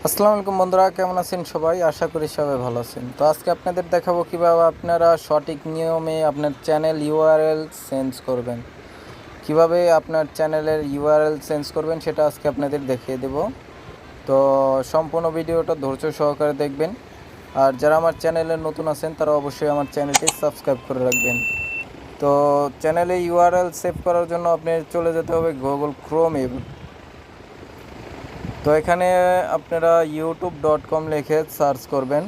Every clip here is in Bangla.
আসসালামু আলাইকুম বন্ধুরা, কেমন আছেন সবাই? আশা করি সবাই ভালো আছেন। তো আজকে আপনাদের দেখাবো কিভাবে আপনারা সঠিক নিয়মে আপনার চ্যানেল ইউআরএল চেঞ্জ করবেন। কিভাবে আপনার চ্যানেলের ইউআরএল চেঞ্জ করবেন সেটা আজকে আপনাদের দেখিয়ে দেব। তো সম্পূর্ণ ভিডিওটা ধৈর্য সহকারে দেখবেন। আর যারা আমার চ্যানেলে নতুন আছেন তারা অবশ্যই আমার চ্যানেলটি সাবস্ক্রাইব করে রাখবেন। তো চ্যানেলে ইউআরএল সেভ করার জন্য আপনি চলে যেতে হবে গুগল ক্রোমে। তো এখানে আপনারা youtube.com লিখে সার্চ করবেন।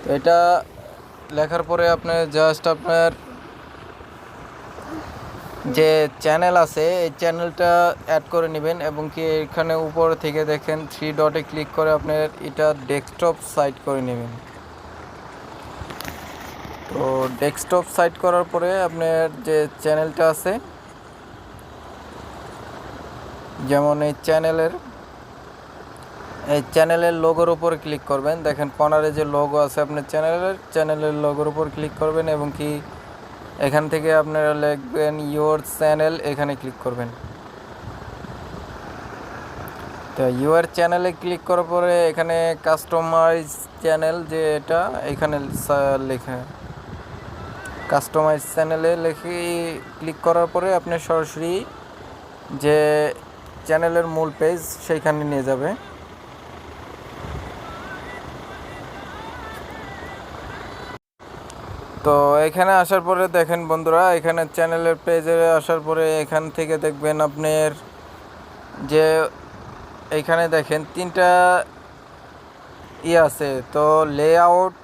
তো এটা লেখার পরে আপনি জাস্ট আপনার যে চ্যানেল আছে এই চ্যানেলটা অ্যাড করে নেবেন এবং কি এখানে উপর থেকে দেখেন 3 ডটে ক্লিক করে আপনার এটা ডেস্কটপ সাইট করে নেবেন। তো ডেস্কটপ সাইট করার পরে আপনার যে চ্যানেলটা আছে, যেমন এই চ্যানেলের লোগোর উপর ক্লিক করবেন। দেখেন কর্নারে যে লোগো আছে আপনার চ্যানেলের লোগোর উপর ক্লিক করবেন এবং কি এখান থেকে আপনারা লিখবেন ইউর চ্যানেল, এখানে ক্লিক করবেন। তো ইউর চ্যানেলে ক্লিক করার পরে এখানে কাস্টমাইজ চ্যানেল যে এটা এখানে লেখা কাস্টমাইজ চ্যানেলে লিখে ক্লিক করার পরে আপনি সরাসরি যে চ্যানেলের মূল পেজ সেইখানে নিয়ে যাবে। তো এখানে আসার পরে দেখেন বন্ধুরা, এখানে চ্যানেলের পেজে আসার পরে এখান থেকে দেখবেন আপনার যে এইখানে দেখেন 3টা আছে। তো লেআউট,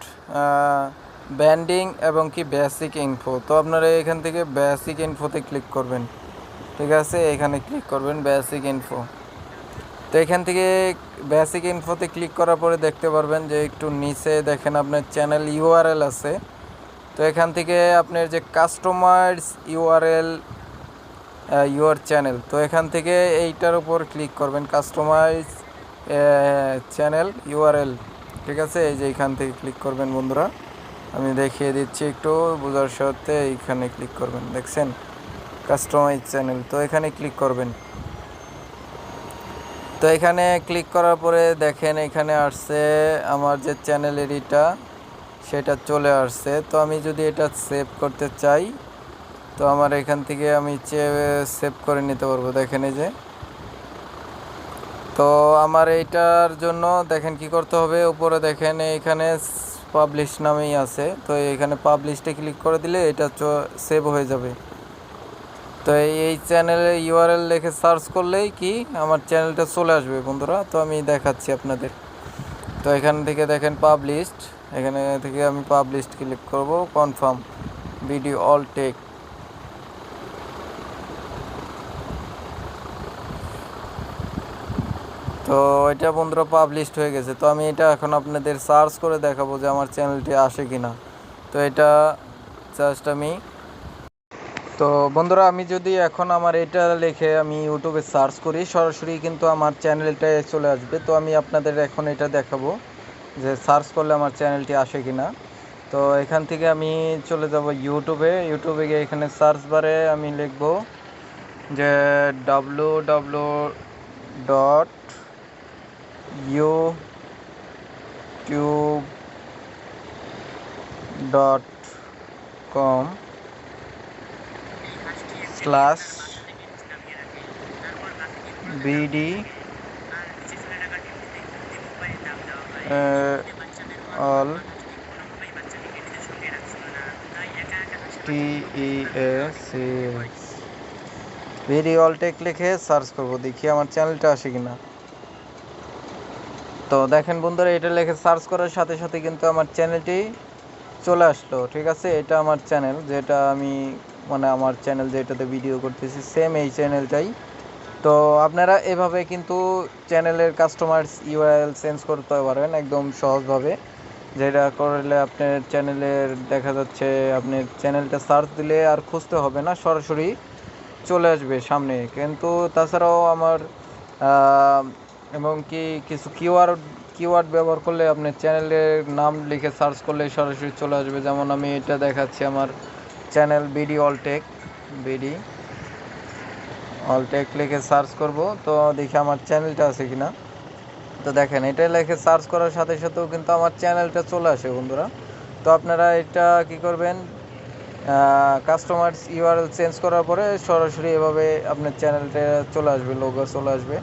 ব্যান্ডিং এবং কি বেসিক ইনফো। তো আপনারা এখান থেকে বেসিক ইনফোতে ক্লিক করবেন। ঠিক আছে, এখানে ক্লিক করবেন বেসিক ইনফো। তো এখান থেকে বেসিক ইনফোতে ক্লিক করার পরে দেখতে পারবেন যে একটু নিচে দেখেন আপনার চ্যানেল ইউআরএল আছে। তো এখান থেকে আপনার যে কাস্টমাইজ ইউআরএল ইউর চ্যানেল, তো এখান থেকে এইটার উপর ক্লিক করবেন কাস্টমাইজ চ্যানেল ইউআরএল। ঠিক আছে, এই যে এইখান থেকে ক্লিক করবেন বন্ধুরা, আমি দেখিয়ে দিচ্ছি একটু বোঝার সাথে। এইখানে ক্লিক করবেন, দেখছেন কাস্টমাইজ চ্যানেল। তো এখানে ক্লিক করবেন। তো এখানে ক্লিক করার পরে দেখেন এখানে আসছে আমার যে চ্যানেল এডিটা সেটা চলে আসছে। তো আমি যদি এটা সেভ করতে চাই তো আমার এখান থেকে আমি সেভ করে নিতে পারবো। দেখেন এই যে, তো আমার এইটার জন্য দেখেন কি করতে হবে, উপরে দেখেন এখানে পাবলিশ নামেই আছে। তো এখানে পাবলিশে ক্লিক করে দিলে এটা সেভ হয়ে যাবে। তো এই চ্যানেলে ইউআরএল লিখে সার্চ করলেই কি আমার চ্যানেলটা চলে আসবে বন্ধুরা। তো আমি দেখাচ্ছি আপনাদের। তো এখান থেকে দেখেন পাবলিশড, এখানে থেকে আমি পাবলিশড ক্লিক করব, কনফার্ম ভিডিও অল টেক। তো এটা বন্ধুরা পাবলিশড হয়ে গেছে। তো আমি এটা এখন আপনাদের সার্চ করে দেখাবো যে আমার চ্যানেলটি আসে কিনা। তো এটা জাস্ট তো বন্ধুরা আমি যদি এখন আমার এটা লিখে আমি ইউটিউবে সার্চ করি সরাসরি কিন্তু আমার চ্যানেলটায় চলে আসবে। তো আমি আপনাদের এখন এটা দেখাবো যে সার্চ করলে আমার চ্যানেলটি আসে কিনা। তো এখান থেকে আমি চলে যাব ইউটিউবে গিয়ে এখানে সার্চ বারে আমি লিখব যে www.youtube.com/bd all TES video all tech লিখে সার্চ করব, দেখি আমার চ্যানেলটা আসে কিনা। তো দেখেন বন্ধুরা, এটা লিখে সার্চ করার সাথে সাথে কিন্তু আমার চ্যানেলটি চলে আসলো। ঠিক আছে, এটা আমার চ্যানেল, যেটা আমি আমার চ্যানেল যেটাতে ভিডিও করতেছি সেম এই চ্যানেলটাই। তো আপনারা এভাবে কিন্তু চ্যানেলের কাস্টমার ইউআরএল চেঞ্জ করতে পারবেন একদম সহজভাবে। যেটা করলে আপনার চ্যানেলের দেখা যাচ্ছে আপনার চ্যানেলটা সার্চ দিলে আর খুঁজতে হবে না, সরাসরি চলে আসবে সামনে। কিন্তু তাছাড়াও আমার এবং কি কিছু কিওয়ার্ড ব্যবহার করলে আপনার চ্যানেলের নাম লিখে সার্চ করলে সরাসরি চলে আসবে। যেমন আমি এটা দেখাচ্ছি, আমার চ্যানেল বিডি অল টেক লিখে সার্চ করব। তো দেখি আমার চ্যানেলটা আছে কিনা। তো দেখেন এটা লেখে সার্চ করার সাথে সাথেও কিন্তু আমার চ্যানেলটা চলে আসে বন্ধুরা। তো আপনারা এটা কি করবেন, কাস্টমার্স ইউআরএল চেঞ্জ করার পরে সরাসরি এভাবে আপনার চ্যানেলটা চলে আসবে, লোগো চলে আসবে।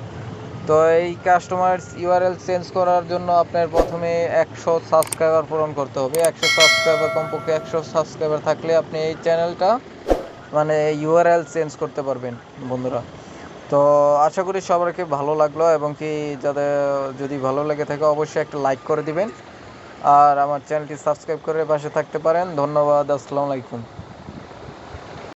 তো এই কাস্টমার্স ইউআরএল চেঞ্জ করার জন্য আপনার প্রথমে 100 সাবস্ক্রাইবার পূরণ করতে হবে। 100 সাবস্ক্রাইবার, কমপক্ষে 100 সাবস্ক্রাইবার থাকলে আপনি এই চ্যানেলটা মানে ইউআরএল চেঞ্জ করতে পারবেন বন্ধুরা। তো আশা করি সবাইকে ভালো লাগলো, এবং কি যাদের যদি ভালো লেগে থাকে অবশ্যই একটা লাইক করে দিবেন, আর আমার চ্যানেলটি সাবস্ক্রাইব করে পাশে থাকতে পারেন। ধন্যবাদ, আসসালামু আলাইকুম।